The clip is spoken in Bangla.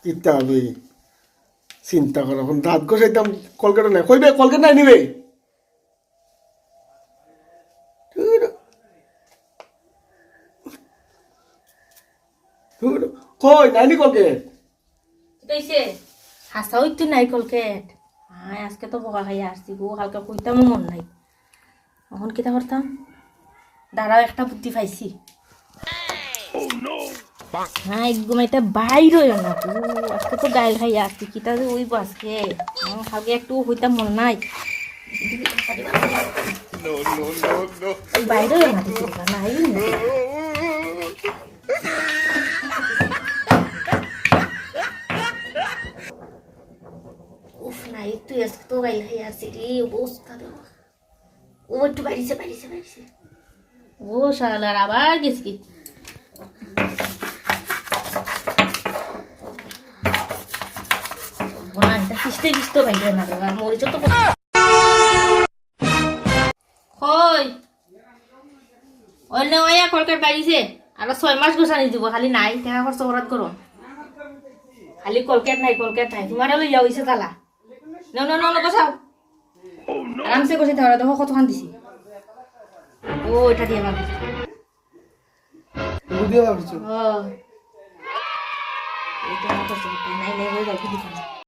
কিতা হবে চিন্তা করো এখন দাঁত ঘষাইতাম কলকাতা নাই কইবে কলকাতা নাই নিবে কই নাইনি কলকেট কইছে হাসাও একটু নাই কলকেট আজকে তো বকা খাইয়া আসছি গো কালকে কইতামও মন নাই এখন কিতা করতাম দাঁড়াও একটা বুদ্ধি পাইছি হ্যাঁ একদম এটা বাইর হইল না তো আজকে তো গাইল খাইয়া আসছি কিতা যে ওই আজকে কালকে একটু হইতাম মন নাই বাইরে হইল না কিছু নাই উফ নাই তুই আজকে তো গাইল খাইয়া আসছি রে অবস্থা দেওয়া ও একটু বাড়িছে ও শালার আবার গেছি কি কিস্তে বাইরে না আর মরিচ তো কই অন্য আয়া কলকার বাড়িছে আর 6 মাস গোসানি দিব খালি নাই টাকা খরচ করাত করো খালি কলকাত নাই তোমার লই যাও ইসে তালা ন গোসাও আরামসে গোসাই তাহলে দেখো কতখান দিছি ও এটা দিয়ে ভাবি বুঝিয়ে ভাবছো ও এটা মতো নাই হয়ে যাবে